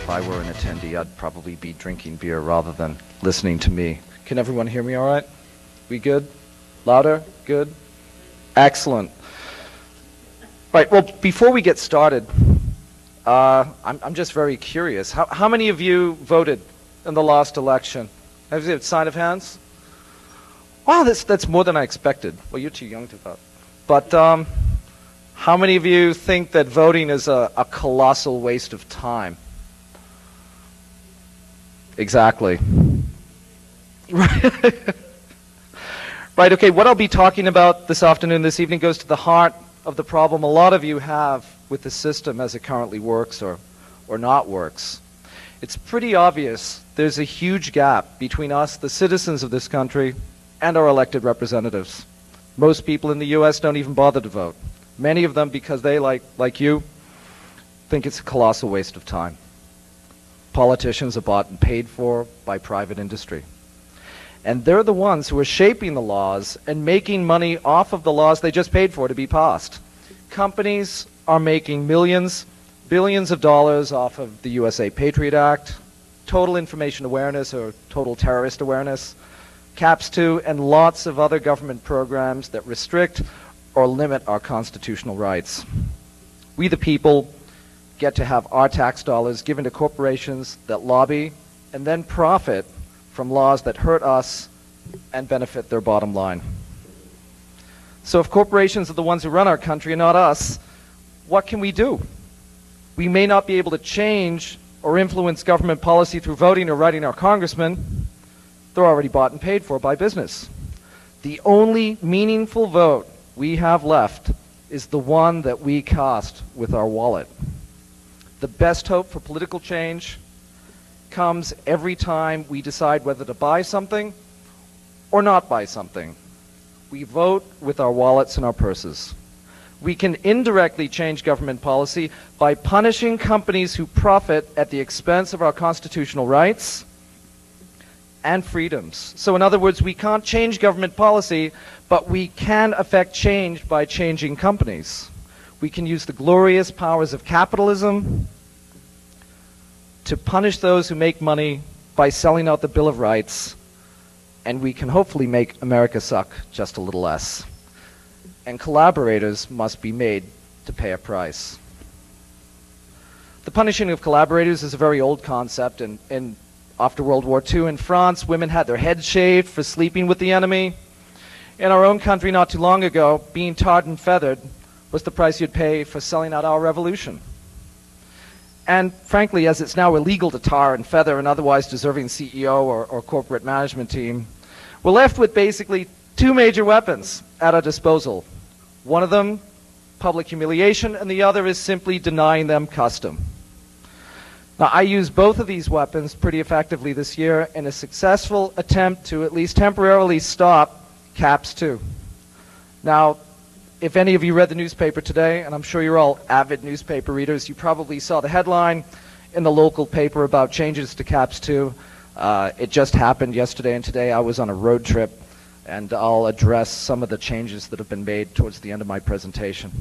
if I were an attendee, I'd probably be drinking beer rather than listening to me. Can everyone hear me all right? We good? Louder? Good? Excellent. Right, well, before we get started, I'm just very curious. How many of you voted in the last election? Have you a sign of hands? Wow, that's more than I expected. Well, you're too young to vote. But how many of you think that voting is a colossal waste of time? Exactly. Right, okay, what I'll be talking about this afternoon, this evening, goes to the heart of the problem a lot of you have with the system as it currently works or not works. It's pretty obvious there's a huge gap between us, the citizens of this country, and our elected representatives. Most people in the US don't even bother to vote. Many of them because they, like you, think it's a colossal waste of time. Politicians are bought and paid for by private industry. And they're the ones who are shaping the laws and making money off of the laws they just paid for to be passed. Companies are making millions, billions of dollars off of the USA Patriot Act, total information awareness or total terrorist awareness, CAPS 2, and lots of other government programs that restrict or limit our constitutional rights. We the people get to have our tax dollars given to corporations that lobby and then profit from laws that hurt us and benefit their bottom line. So if corporations are the ones who run our country and not us, what can we do? We may not be able to change or influence government policy through voting or writing our congressmen. They're already bought and paid for by business. The only meaningful vote we have left is the one that we cast with our wallet. The best hope for political change comes every time we decide whether to buy something or not buy something. We vote with our wallets and our purses. We can indirectly change government policy by punishing companies who profit at the expense of our constitutional rights and freedoms. So in other words, we can't change government policy, but we can affect change by changing companies. We can use the glorious powers of capitalism to punish those who make money by selling out the Bill of Rights, and we can hopefully make America suck just a little less. And collaborators must be made to pay a price. The punishing of collaborators is a very old concept, and after World War II in France, women had their heads shaved for sleeping with the enemy. In our own country not too long ago, being tarred and feathered was the price you'd pay for selling out our revolution. And frankly, as it's now illegal to tar and feather an otherwise deserving CEO or corporate management team, we're left with basically two major weapons at our disposal. One of them, public humiliation, and the other is simply denying them custom. Now, I used both of these weapons pretty effectively this year in a successful attempt to at least temporarily stop CAPS 2. Now, if any of you read the newspaper today, and I'm sure you're all avid newspaper readers, you probably saw the headline in the local paper about changes to CAPS 2. It just happened yesterday, and today I was on a road trip, and I'll address some of the changes that have been made towards the end of my presentation.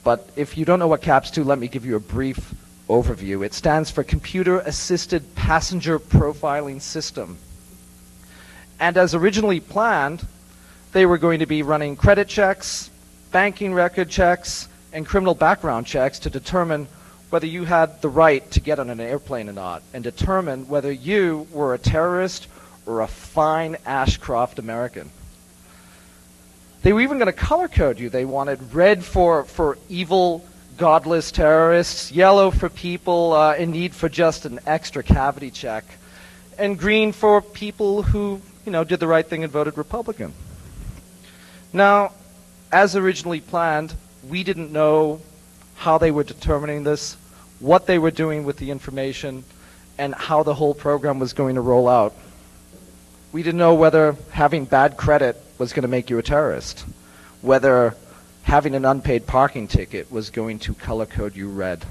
But if you don't know what CAPS 2, let me give you a brief overview. It stands for Computer Assisted Passenger Profiling System. And as originally planned, they were going to be running credit checks, banking record checks, and criminal background checks to determine whether you had the right to get on an airplane or not, and determine whether you were a terrorist or a fine Ashcroft American. They were even going to color code you. They wanted red for evil, godless terrorists, yellow for people in need for just an extra cavity check, and green for people who, did the right thing and voted Republican. Now, as originally planned, we didn't know how they were determining this, what they were doing with the information, and how the whole program was going to roll out. We didn't know whether having bad credit was going to make you a terrorist, whether having an unpaid parking ticket was going to color code you red.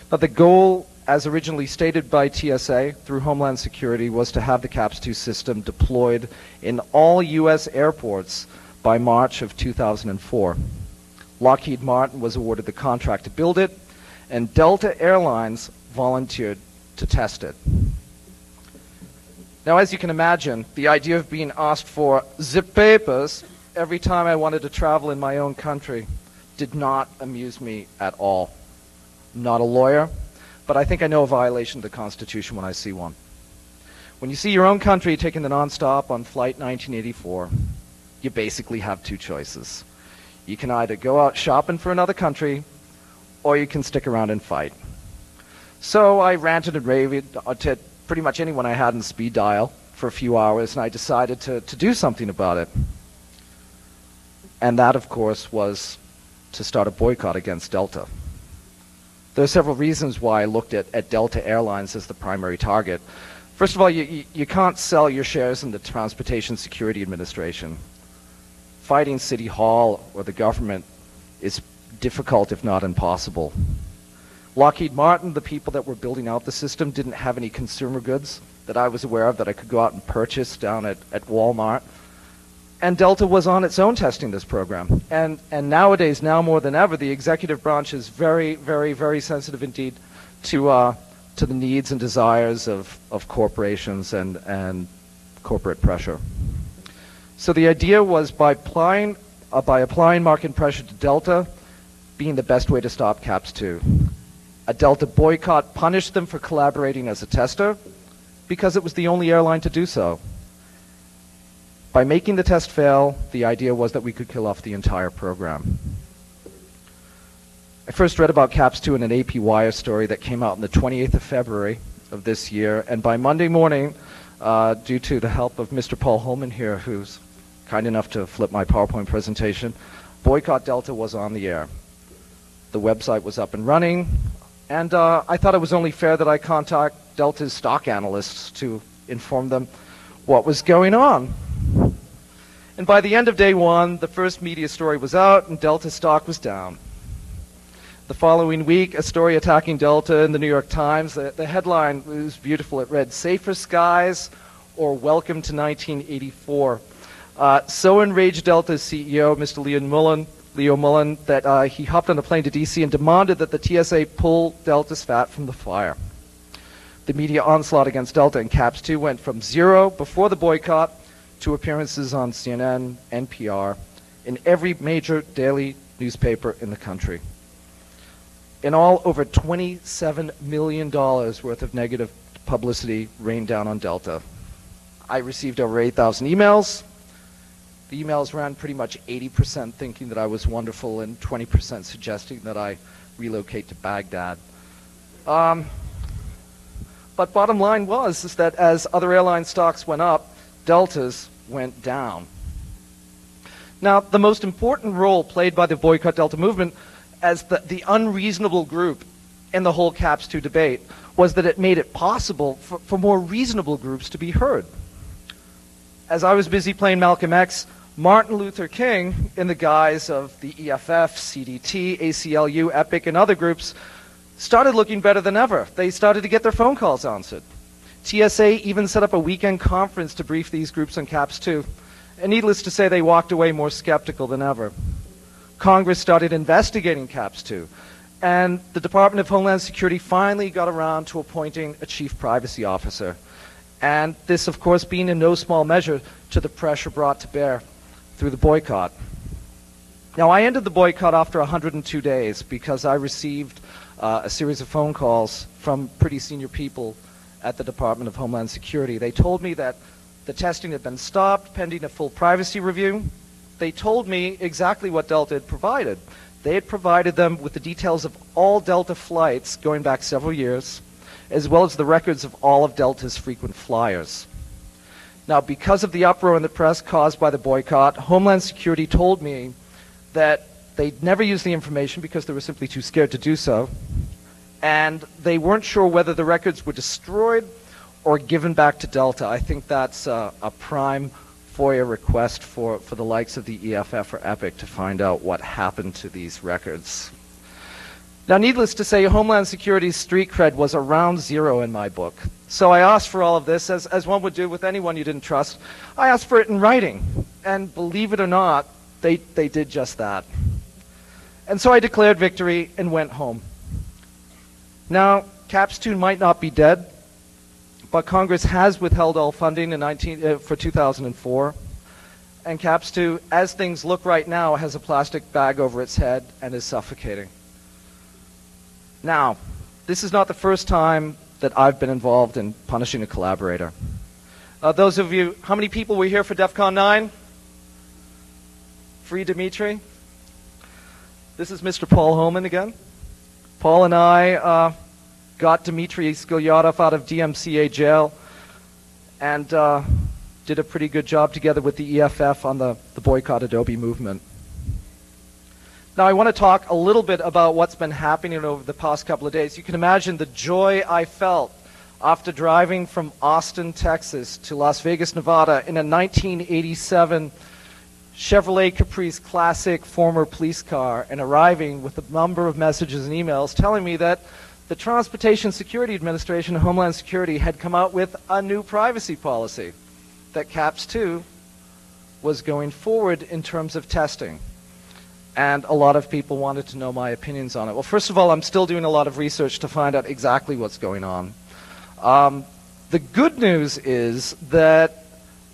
But the goal, as originally stated by TSA through Homeland Security, was to have the CAPS 2 system deployed in all U.S. airports by March of 2004. Lockheed Martin was awarded the contract to build it, and Delta Airlines volunteered to test it. Now, as you can imagine, the idea of being asked for zip papers every time I wanted to travel in my own country did not amuse me at all. I'm not a lawyer, but I think I know a violation of the Constitution when I see one. When you see your own country taking the nonstop on Flight 1984, you basically have two choices. You can either go out shopping for another country, or you can stick around and fight. So I ranted and raved to pretty much anyone I had in speed dial for a few hours, and I decided to do something about it. And that, of course, was to start a boycott against Delta. There are several reasons why I looked at Delta Airlines as the primary target. First of all, you can't sell your shares in the Transportation Security Administration. Fighting City Hall or the government is difficult, if not impossible. Lockheed Martin, the people that were building out the system, didn't have any consumer goods that I was aware of that I could go out and purchase down at Walmart. And Delta was on its own testing this program. And nowadays, now more than ever, the executive branch is very, very, very sensitive indeed to the needs and desires of corporations and corporate pressure. So the idea was by applying market pressure to Delta being the best way to stop CAPS 2. A Delta boycott punished them for collaborating as a tester because it was the only airline to do so. By making the test fail, the idea was that we could kill off the entire program. I first read about CAPS 2 in an AP Wire story that came out on the 28th of February of this year, and by Monday morning, due to the help of Mr. Paul Holman here, who's kind enough to flip my PowerPoint presentation, Boycott Delta was on the air. The website was up and running, and I thought it was only fair that I contact Delta's stock analysts to inform them what was going on. And by the end of day one, the first media story was out and Delta stock was down. The following week, a story attacking Delta in the New York Times. The headline was beautiful. It read, "Safer Skies or Welcome to 1984. So enraged Delta's CEO, Mr. Leo Mullen, that he hopped on a plane to D.C. and demanded that the TSA pull Delta's fat from the fire. The media onslaught against Delta and CAPS 2 went from zero before the boycott to appearances on CNN, NPR, in every major daily newspaper in the country. In all, over $27 million worth of negative publicity rained down on Delta. I received over 8,000 emails. The emails ran pretty much 80% thinking that I was wonderful and 20% suggesting that I relocate to Baghdad. But bottom line is that as other airline stocks went up, Delta's went down. Now, the most important role played by the Boycott Delta movement as the unreasonable group in the whole CAPS 2 debate was that it made it possible for more reasonable groups to be heard. As I was busy playing Malcolm X, Martin Luther King, in the guise of the EFF, CDT, ACLU, EPIC, and other groups, started looking better than ever. They started to get their phone calls answered. TSA even set up a weekend conference to brief these groups on CAPS 2. And needless to say, they walked away more skeptical than ever. Congress started investigating CAPS 2. And the Department of Homeland Security finally got around to appointing a chief privacy officer. And this, of course, being in no small measure to the pressure brought to bear through the boycott. Now, I ended the boycott after 102 days because I received a series of phone calls from pretty senior people at the Department of Homeland Security. They told me that the testing had been stopped pending a full privacy review. They told me exactly what Delta had provided. They had provided them with the details of all Delta flights going back several years, as well as the records of all of Delta's frequent flyers. Now, because of the uproar in the press caused by the boycott, Homeland Security told me that they'd never used the information because they were simply too scared to do so, and they weren't sure whether the records were destroyed or given back to Delta. I think that's a prime FOIA request for the likes of the EFF or EPIC to find out what happened to these records. Now, needless to say, Homeland Security's street cred was around zero in my book. So I asked for all of this, as one would do with anyone you didn't trust. I asked for it in writing, and believe it or not, they did just that. And so I declared victory and went home. Now, CAPS 2 might not be dead, but Congress has withheld all funding for 2004. And CAPS 2, as things look right now, has a plastic bag over its head and is suffocating. Now, this is not the first time that I've been involved in punishing a collaborator. Those of you, how many people were here for DEF CON 9? Free Dimitri? This is Mr. Paul Homan again. Paul and I got Dmitry Skilyadov out of DMCA jail and did a pretty good job together with the EFF on the boycott Adobe movement. Now I want to talk a little bit about what's been happening over the past couple of days. You can imagine the joy I felt after driving from Austin, Texas to Las Vegas, Nevada in a 1987 Chevrolet Caprice Classic former police car and arriving with a number of messages and emails telling me that the Transportation Security Administration and Homeland Security had come out with a new privacy policy, that CAPS 2 was going forward in terms of testing. And a lot of people wanted to know my opinions on it. Well, first of all, I'm still doing a lot of research to find out exactly what's going on. The good news is that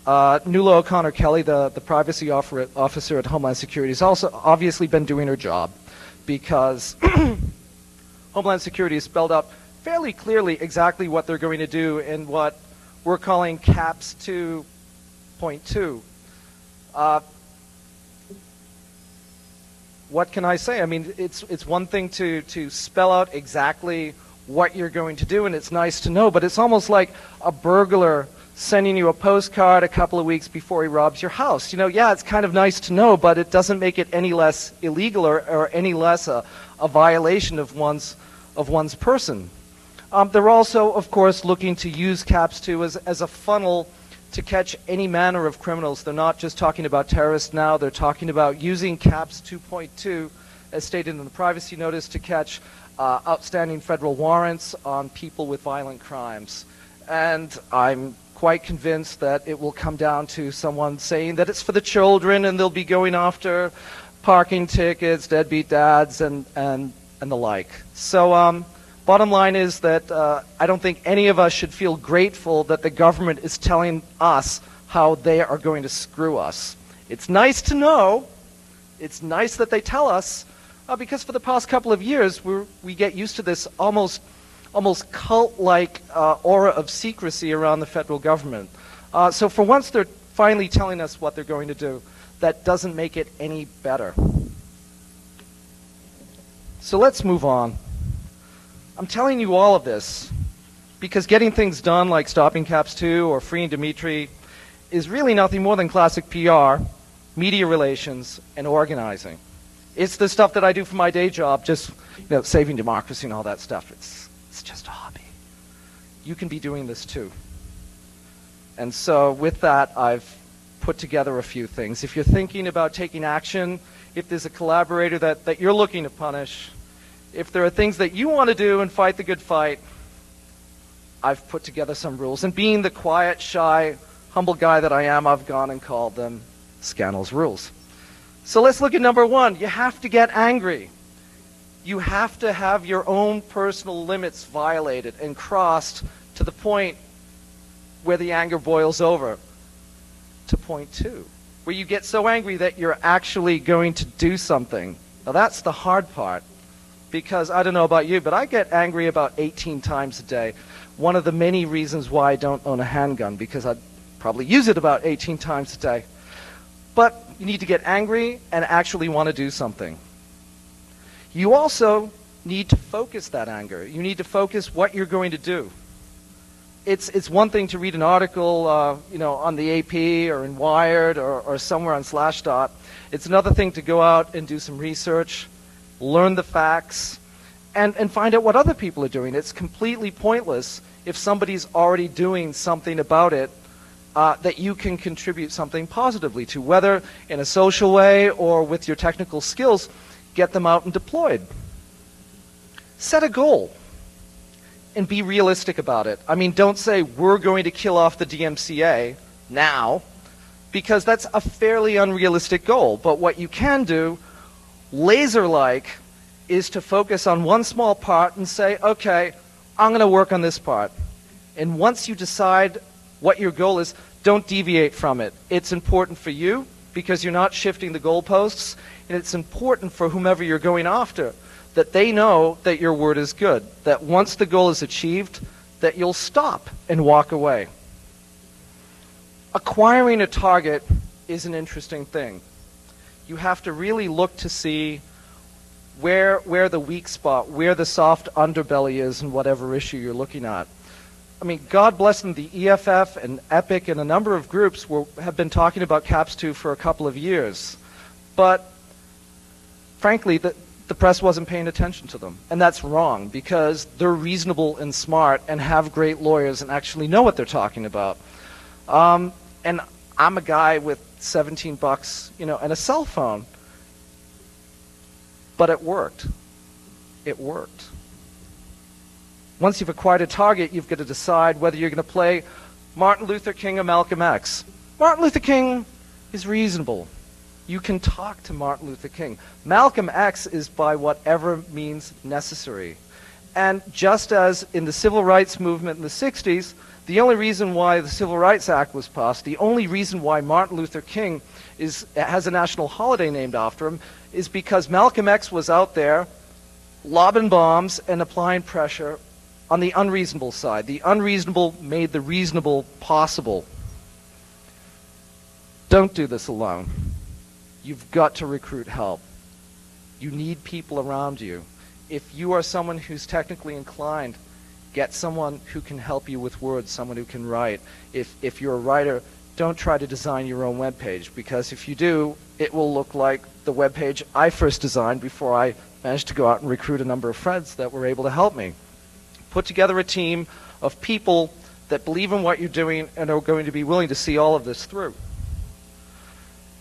Nuala O'Connor-Kelly, the privacy officer at Homeland Security, has also obviously been doing her job, because Homeland Security has spelled out fairly clearly exactly what they're going to do in what we're calling CAPS 2.2. What can I say? I mean, it's one thing to spell out exactly what you're going to do, and it's nice to know, but it's almost like a burglar sending you a postcard a couple of weeks before he robs your house. You know, yeah, it's kind of nice to know, but it doesn't make it any less illegal or any less a violation of one's person. They're also, of course, looking to use CAPS 2 as a funnel to catch any manner of criminals. They're not just talking about terrorists now, they're talking about using CAPS 2.2, as stated in the privacy notice, to catch outstanding federal warrants on people with violent crimes. And I'm quite convinced that it will come down to someone saying that it's for the children, and they'll be going after parking tickets, deadbeat dads, and the like. So bottom line is that I don't think any of us should feel grateful that the government is telling us how they are going to screw us. It's nice to know, it's nice that they tell us, because for the past couple of years we get used to this almost cult-like aura of secrecy around the federal government. So for once they're finally telling us what they're going to do. That doesn't make it any better. So let's move on. I'm telling you all of this because getting things done like stopping CAPS 2 or freeing Dmitry is really nothing more than classic PR, media relations, and organizing. It's the stuff that I do for my day job, just saving democracy and all that stuff. It's just a hobby. You can be doing this too. And so with that, I've put together a few things. If you're thinking about taking action, if there's a collaborator that you're looking to punish, if there are things that you want to do and fight the good fight, I've put together some rules. And being the quiet, shy, humble guy that I am, I've gone and called them Scannell's rules. So let's look at number one. You have to get angry. You have to have your own personal limits violated and crossed to the point where the anger boils over. To point two, where you get so angry that you're actually going to do something. Now that's the hard part, because I don't know about you, but I get angry about 18 times a day. One of the many reasons why I don't own a handgun, because I'd probably use it about 18 times a day. But you need to get angry and actually want to do something. You also need to focus that anger. You need to focus what you're going to do. It's one thing to read an article, on the AP or in Wired or somewhere on Slashdot. It's another thing to go out and do some research, learn the facts, and find out what other people are doing. It's completely pointless if somebody's already doing something about it that you can contribute something positively to, whether in a social way or with your technical skills. Get them out and deployed. Set a goal. And be realistic about it. I mean, don't say, we're going to kill off the DMCA now, because that's a fairly unrealistic goal. But what you can do, laser-like, is to focus on one small part and say, okay, I'm going to work on this part. And once you decide what your goal is, don't deviate from it. It's important for you because you're not shifting the goalposts, and it's important for whomever you're going after that they know that your word is good, that once the goal is achieved, that you'll stop and walk away. Acquiring a target is an interesting thing. You have to really look to see where the weak spot, where the soft underbelly is in whatever issue you're looking at. I mean, God bless them, the EFF and EPIC and a number of groups have been talking about CAPS2 for a couple of years. But frankly, the press wasn't paying attention to them. And that's wrong, because they're reasonable and smart and have great lawyers and actually know what they're talking about. And I'm a guy with $17, and a cell phone. But it worked. It worked. Once you've acquired a target, you've got to decide whether you're going to play Martin Luther King or Malcolm X. Martin Luther King is reasonable. You can talk to Martin Luther King. Malcolm X is by whatever means necessary. And just as in the civil rights movement in the 60s, the only reason why the Civil Rights Act was passed, the only reason why Martin Luther King has a national holiday named after him, is because Malcolm X was out there lobbing bombs and applying pressure on the unreasonable side. The unreasonable made the reasonable possible. Don't do this alone. You've got to recruit help. You need people around you. If you are someone who's technically inclined, get someone who can help you with words, someone who can write. If you're a writer, don't try to design your own web page, because if you do, it will look like the web page I first designed before I managed to go out and recruit a number of friends that were able to help me. Put together a team of people that believe in what you're doing and are going to be willing to see all of this through.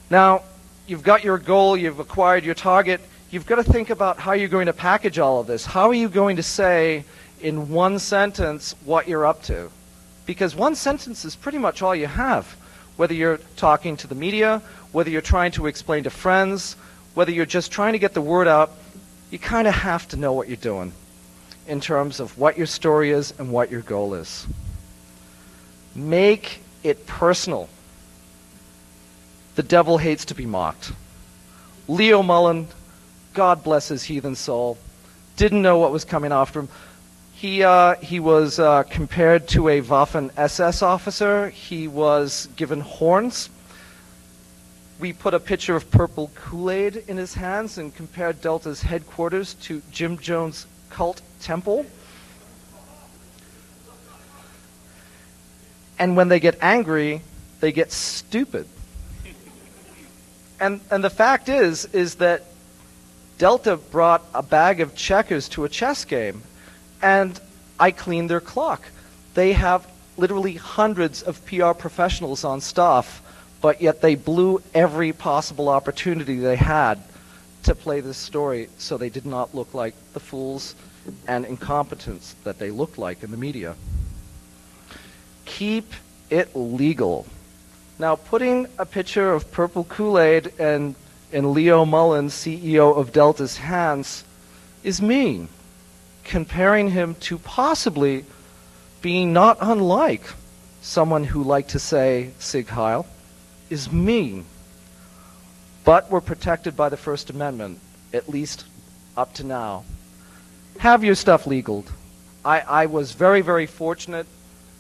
Now, you've got your goal, you've acquired your target, you've got to think about how you're going to package all of this. How are you going to say in one sentence what you're up to? Because one sentence is pretty much all you have. Whether you're talking to the media, whether you're trying to explain to friends, whether you're just trying to get the word out, you kind of have to know what you're doing in terms of what your story is and what your goal is. Make it personal. The devil hates to be mocked. Leo Mullen, God bless his heathen soul, didn't know what was coming after him. He was compared to a Waffen-SS officer. He was given horns. We put a picture of purple Kool-Aid in his hands and compared Delta's headquarters to Jim Jones' cult temple. And when they get angry, they get stupid. And the fact is that Delta brought a bag of checkers to a chess game, and I cleaned their clock. They have literally hundreds of PR professionals on staff, but yet they blew every possible opportunity they had to play this story so they did not look like the fools and incompetents that they looked like in the media. Keep it legal. Now, putting a picture of purple Kool-Aid in Leo Mullen, CEO of Delta's hands, is mean. Comparing him to possibly being not unlike someone who liked to say Sig Heil is mean. But we're protected by the First Amendment, at least up to now. Have your stuff legaled. I was very, very fortunate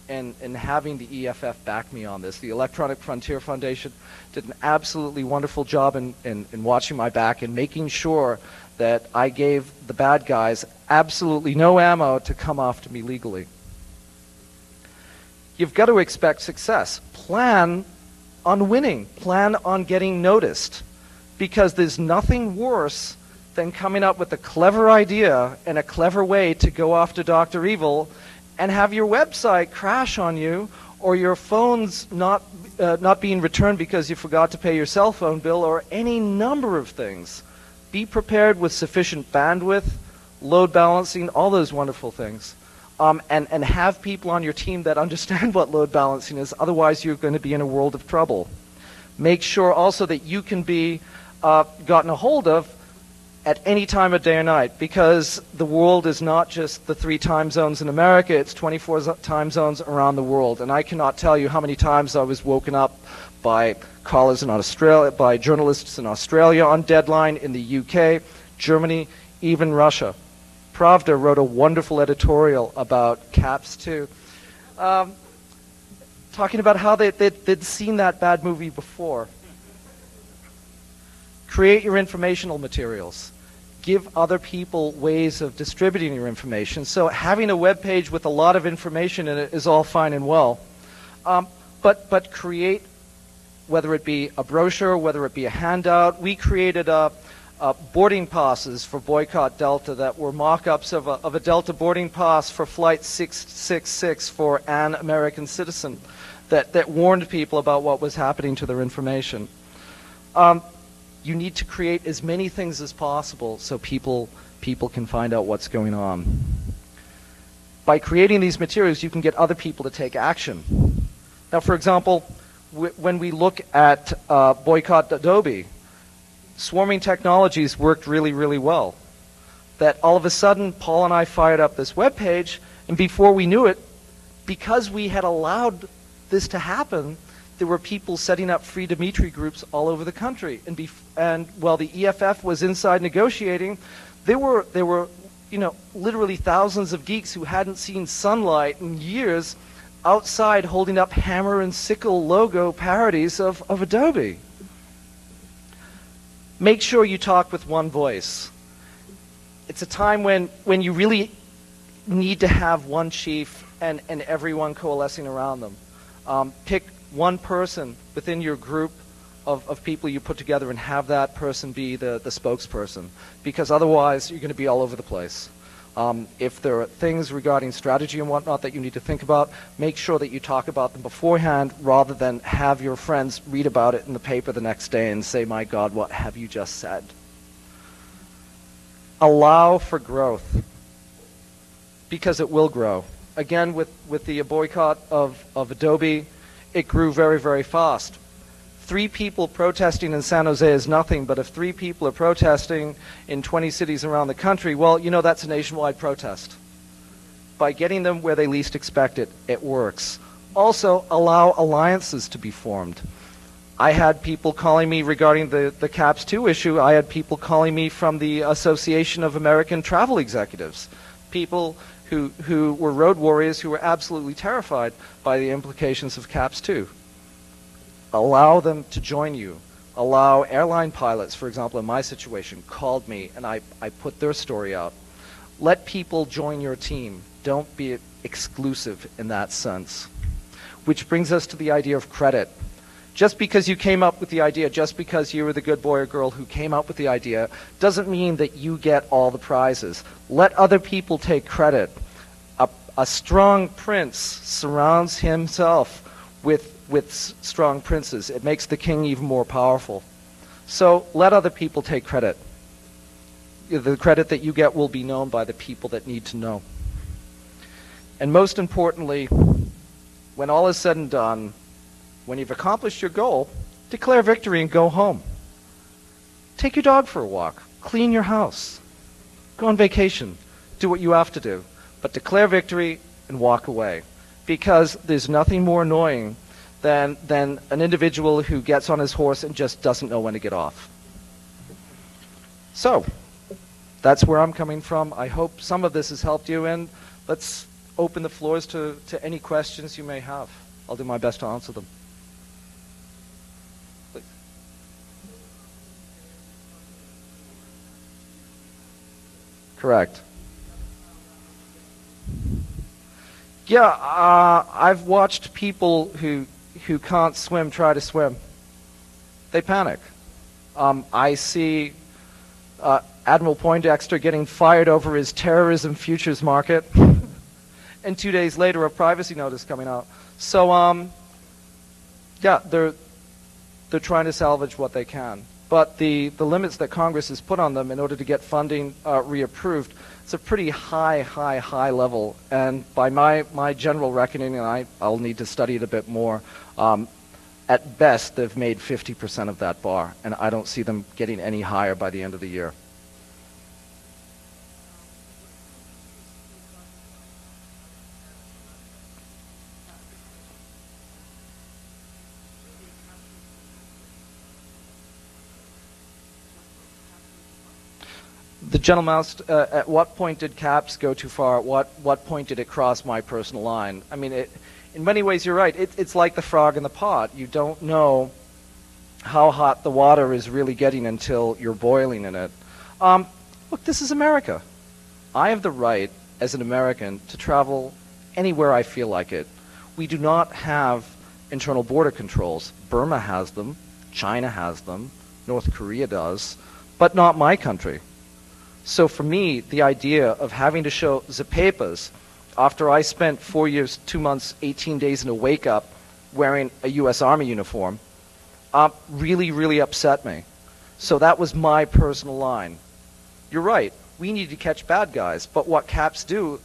in having the EFF back me on this. The Electronic Frontier Foundation did an absolutely wonderful job in watching my back and making sure that I gave the bad guys absolutely no ammo to come after me legally. You've got to expect success. Plan on winning. Plan on getting noticed. Because there's nothing worse than coming up with a clever idea and a clever way to go after Dr. Evil and have your website crash on you, or your phone's not being returned because you forgot to pay your cell phone bill, or any number of things. Be prepared with sufficient bandwidth, load balancing, all those wonderful things. And have people on your team that understand what load balancing is, otherwise you're going to be in a world of trouble. Make sure also that you can be gotten a hold of at any time of day or night, because the world is not just the 3 time zones in America, it's 24 time zones around the world. And I cannot tell you how many times I was woken up by callers in Australia, by journalists in Australia on deadline, in the UK, Germany, even Russia. Pravda wrote a wonderful editorial about CAPS 2, talking about how they'd seen that bad movie before. Create your informational materials. Give other people ways of distributing your information. So having a web page with a lot of information in it is all fine and well. But create, whether it be a brochure, whether it be a handout. We created boarding passes for Boycott Delta that were mock-ups of a Delta boarding pass for Flight 666 for an American citizen that warned people about what was happening to their information. You need to create as many things as possible so people can find out what's going on. By creating these materials, you can get other people to take action. Now, for example, when we look at Boycott Adobe, swarming technologies worked really, really well. That all of a sudden, Paul and I fired up this web page, and before we knew it, because we had allowed this to happen, there were people setting up free Dimitri groups all over the country. And while the EFF was inside negotiating, there were literally thousands of geeks who hadn't seen sunlight in years outside holding up hammer and sickle logo parodies of Adobe. Make sure you talk with one voice. It's a time when you really need to have one chief and everyone coalescing around them. Pick one person within your group of people you put together and have that person be the spokesperson, because otherwise you're going to be all over the place. If there are things regarding strategy and whatnot that you need to think about, make sure that you talk about them beforehand rather than have your friends read about it in the paper the next day and say, my God, what have you just said? Allow for growth, because it will grow. Again, with the boycott of Adobe, it grew very, very fast. 3 people protesting in San Jose is nothing, but if 3 people are protesting in 20 cities around the country, well, that's a nationwide protest. By getting them where they least expect it, it works. Also, allow alliances to be formed. I had people calling me regarding the CAPS 2 issue. I had people calling me from the Association of American Travel Executives, people who were road warriors who were absolutely terrified by the implications of CAPS 2. Allow them to join you. Allow airline pilots, for example, in my situation, called me and I put their story out. Let people join your team. Don't be exclusive in that sense. Which brings us to the idea of credit. Just because you came up with the idea, just because you were the good boy or girl who came up with the idea, doesn't mean that you get all the prizes. Let other people take credit. A strong prince surrounds himself with strong princes. It makes the king even more powerful. So let other people take credit. The credit that you get will be known by the people that need to know. And most importantly, when all is said and done, when you've accomplished your goal, declare victory and go home. Take your dog for a walk. Clean your house. Go on vacation. Do what you have to do. But declare victory and walk away. Because there's nothing more annoying than an individual who gets on his horse and just doesn't know when to get off. So, that's where I'm coming from. I hope some of this has helped you, and let's open the floors to any questions you may have. I'll do my best to answer them. Please. Correct. Yeah, I've watched people who can't swim try to swim. They panic. I see Admiral Poindexter getting fired over his terrorism futures market, and 2 days later a privacy notice coming out. So, yeah, they're trying to salvage what they can. But the limits that Congress has put on them in order to get funding reapproved, it's a pretty high level. And by my general reckoning, and I'll need to study it a bit more, at best they've made 50% of that bar, and I don't see them getting any higher by the end of the year. The gentleman asked, at what point did CAPS go too far? At what point did it cross my personal line? I mean, in many ways, you're right. It's like the frog in the pot. You don't know how hot the water is really getting until you're boiling in it. Look, this is America. I have the right, as an American, to travel anywhere I feel like it. We do not have internal border controls. Burma has them. China has them. North Korea does. But not my country. So for me, the idea of having to show the papers after I spent 4 years, 2 months, 18 days in a wake-up wearing a U.S. Army uniform really, really upset me. So that was my personal line. You're right. We need to catch bad guys. But what CAPS 2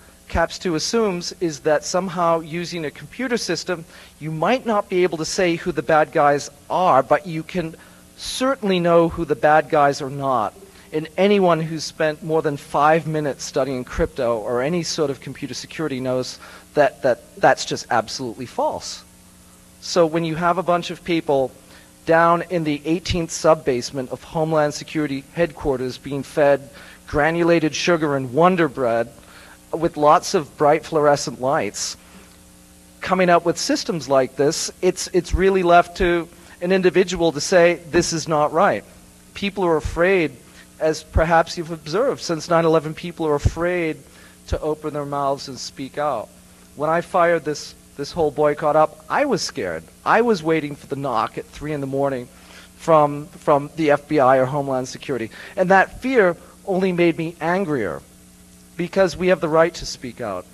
assumes is that somehow using a computer system, you might not be able to say who the bad guys are, but you can certainly know who the bad guys are not. And anyone who's spent more than 5 minutes studying crypto or any sort of computer security knows that that's just absolutely false. So when you have a bunch of people down in the 18th sub-basement of Homeland Security headquarters being fed granulated sugar and Wonder Bread with lots of bright fluorescent lights, coming up with systems like this, it's really left to an individual to say, this is not right. People are afraid, as perhaps you've observed, since 9/11, people are afraid to open their mouths and speak out. When I fired this whole boycott up, I was scared. I was waiting for the knock at 3 in the morning from the FBI or Homeland Security. And that fear only made me angrier, because we have the right to speak out.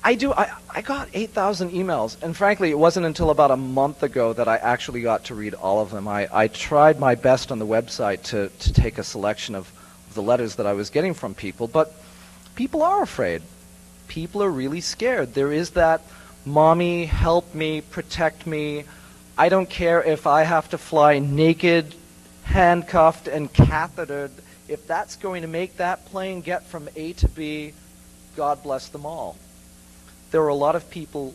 I got 8,000 emails, and frankly, it wasn't until about a month ago that I actually got to read all of them. I tried my best on the website to take a selection of the letters that I was getting from people, but people are afraid. People are really scared. There is that, mommy, help me, protect me. I don't care if I have to fly naked, handcuffed, and cathetered. If that's going to make that plane get from A to B, God bless them all. There are a lot of people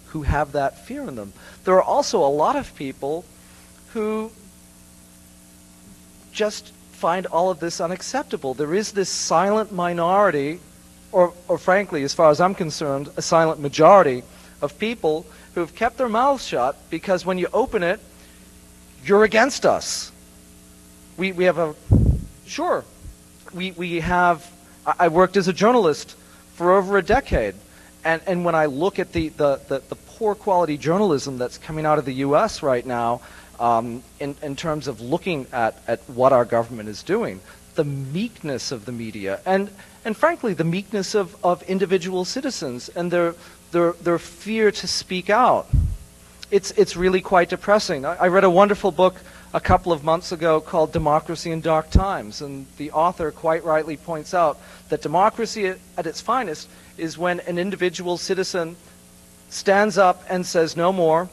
who have that fear in them. There are also a lot of people who just find all of this unacceptable. There is this silent minority, or frankly, as far as I'm concerned, a silent majority of people who have kept their mouths shut because when you open it, you're against us. We have a, sure, we have, I worked as a journalist for over a decade. And when I look at the poor quality journalism that's coming out of the U.S. right now, in terms of looking at what our government is doing, the meekness of the media, and frankly, the meekness of individual citizens and their fear to speak out, it's really quite depressing. I read a wonderful book a couple of months ago called Democracy in Dark Times, and the author quite rightly points out that democracy at its finest is when an individual citizen stands up and says no more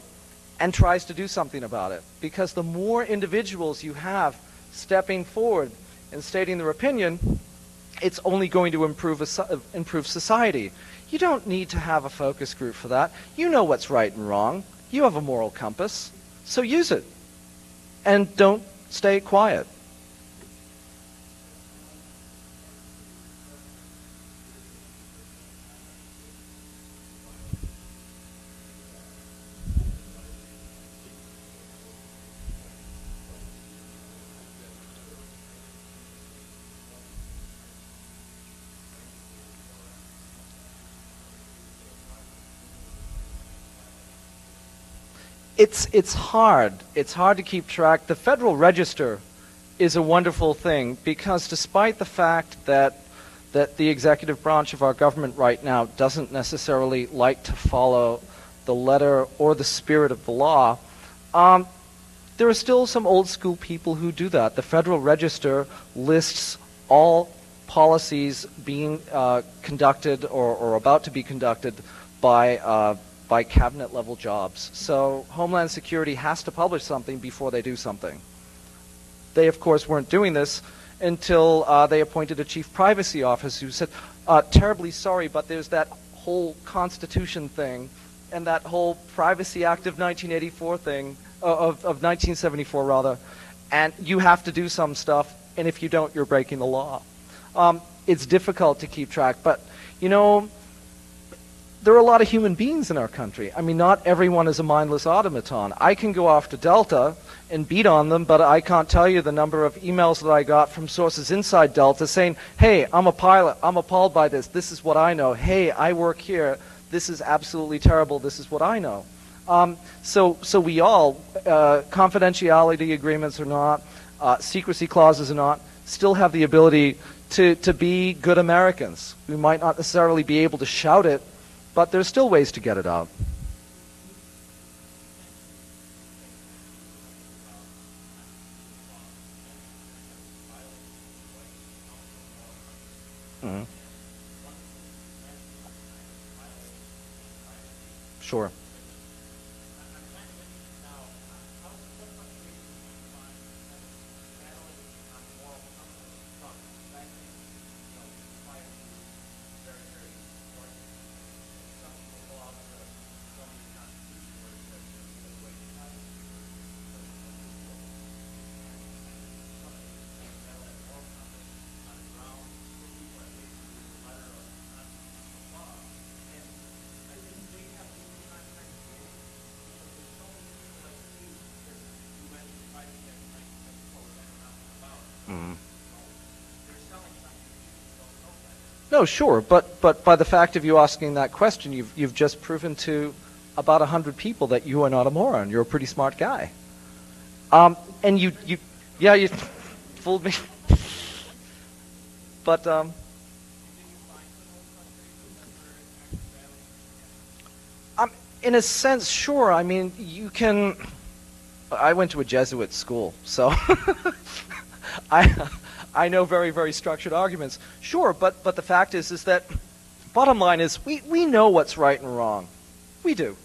and tries to do something about it. Because the more individuals you have stepping forward and stating their opinion, it's only going to improve society. You don't need to have a focus group for that. You know what's right and wrong. You have a moral compass, so use it. And don't stay quiet. It's hard. It's hard to keep track. The Federal Register is a wonderful thing because despite the fact that the executive branch of our government right now doesn't necessarily like to follow the letter or the spirit of the law, there are still some old school people who do that. The Federal Register lists all policies being conducted or about to be conducted by cabinet level jobs. So Homeland Security has to publish something before they do something. they, of course, weren't doing this until they appointed a chief privacy officer who said, terribly sorry, but there's that whole Constitution thing and that whole Privacy Act of 1984 thing, of 1974 rather, and you have to do some stuff, and if you don't, you're breaking the law. It's difficult to keep track, but, you know, there are a lot of human beings in our country. I mean, not everyone is a mindless automaton. I can go off to Delta and beat on them, but I can't tell you the number of emails that I got from sources inside Delta saying, hey, I'm a pilot, I'm appalled by this is what I know, hey, I work here, this is absolutely terrible, this is what I know. So we all, confidentiality agreements or not, secrecy clauses or not, still have the ability to be good Americans. We might not necessarily be able to shout it, but there's still ways to get it out. Mm-hmm. Sure. No, sure, but by the fact of you asking that question, you've just proven to about 100 people that you are not a moron. You're a pretty smart guy. And you fooled me. But in a sense, sure. I mean, you can. I went to a Jesuit school, so I know very, very structured arguments. Sure, but the fact is that bottom line is we know what's right and wrong. We do.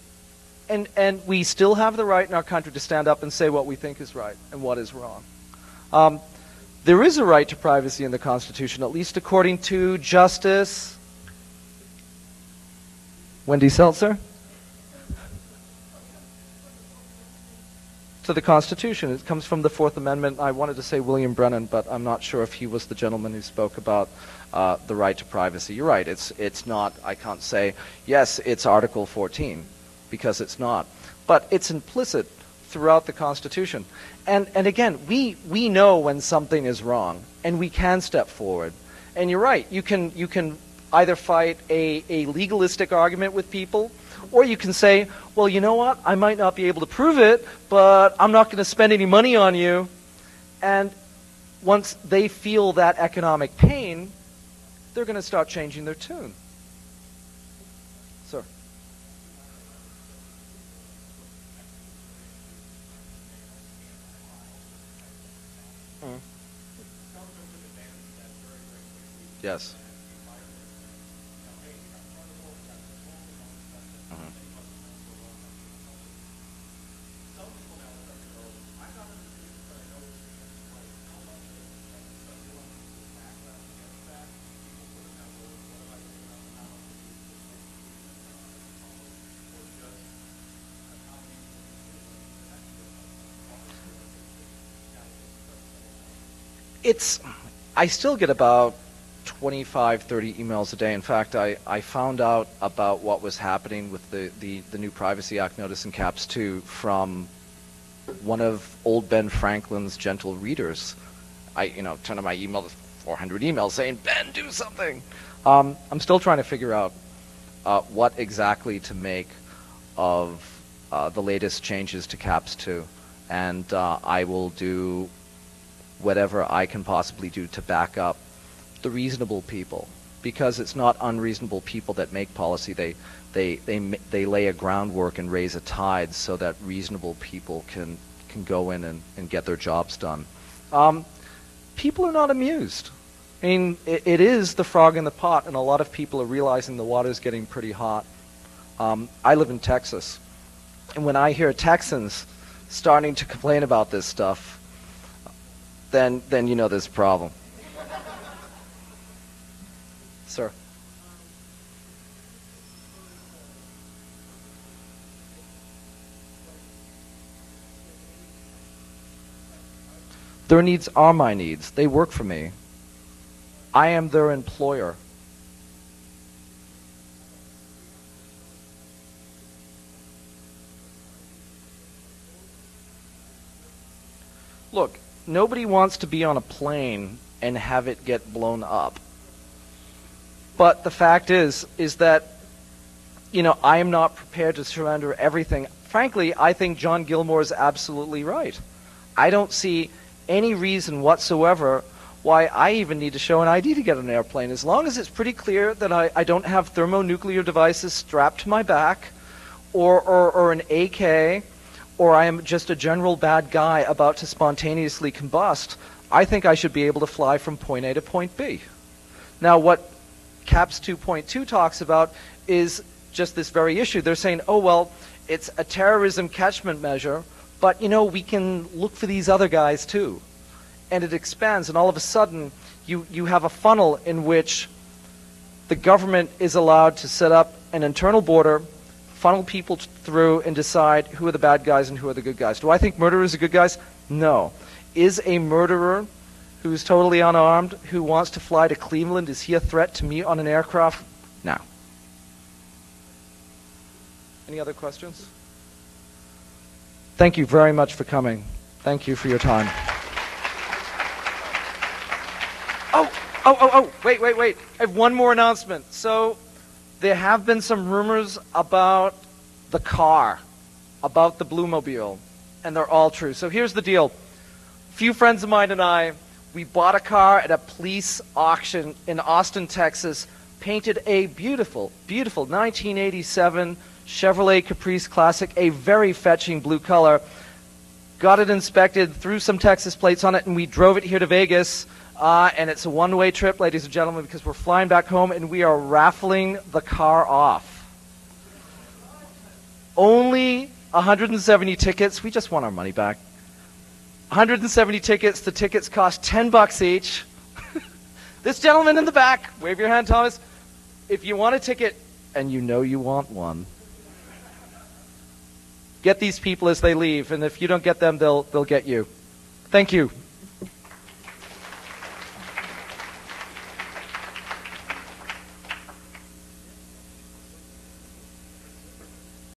And we still have the right in our country to stand up and say what we think is right and what is wrong. There is a right to privacy in the Constitution, at least according to Justice Wendy Seltzer. To the Constitution. It comes from the Fourth Amendment. I wanted to say William Brennan, but I'm not sure if he was the gentleman who spoke about the right to privacy. You're right. It's not, I can't say, yes, it's Article 14, because it's not. But it's implicit throughout the Constitution. And again, we know when something is wrong, and we can step forward. And you're right. You can either fight a legalistic argument with people, or you can say, well, you know what? I might not be able to prove it, but I'm not going to spend any money on you. And once they feel that economic pain, they're going to start changing their tune. Sir. Mm. Yes. I still get about 25, 30 emails a day. In fact, I found out about what was happening with the new Privacy Act notice in Caps 2 from one of old Ben Franklin's gentle readers. I turned on my email to 400 emails saying, Ben, do something. I'm still trying to figure out what exactly to make of the latest changes to Caps 2. And I will do whatever I can possibly do to back up the reasonable people, because it's not unreasonable people that make policy. They lay a groundwork and raise a tide so that reasonable people can go in and get their jobs done. People are not amused. I mean, it is the frog in the pot, and a lot of people are realizing the water's getting pretty hot. I live in Texas, and when I hear Texans starting to complain about this stuff, then you know there's a problem. Sir. Their needs are my needs. They work for me. I am their employer. Look, nobody wants to be on a plane and have it get blown up. But the fact is that, I am not prepared to surrender everything. Frankly, I think John Gilmore is absolutely right. I don't see any reason whatsoever why I even need to show an ID to get on an airplane. As long as it's pretty clear that I don't have thermonuclear devices strapped to my back or an AK, or I am just a general bad guy about to spontaneously combust, I think I should be able to fly from point A to point B. Now, what CAPS 2.2 talks about is just this very issue. They're saying, oh, well, it's a terrorism catchment measure, but, we can look for these other guys too. And it expands, and all of a sudden, you have a funnel in which the government is allowed to set up an internal border, funnel people through, and decide who are the bad guys and who are the good guys. Do I think murderers are good guys? No. Is a murderer who's totally unarmed, who wants to fly to Cleveland, is he a threat to me on an aircraft? No. Any other questions? Thank you very much for coming. Thank you for your time. Wait. I have one more announcement. So there have been some rumors about the car, about the Bluemobile, and they're all true. So here's the deal. A few friends of mine and I, we bought a car at a police auction in Austin, Texas, painted a beautiful, beautiful 1987 Chevrolet Caprice Classic, a very fetching blue color. Got it inspected, threw some Texas plates on it, and we drove it here to Vegas. And it's a one-way trip, ladies and gentlemen, because we're flying back home, and we are raffling the car off. Only 170 tickets. We just want our money back. 170 tickets. The tickets cost $10 each. This gentleman in the back, wave your hand, Thomas. If you want a ticket, and you know you want one, get these people as they leave, and if you don't get them, they'll get you. Thank you.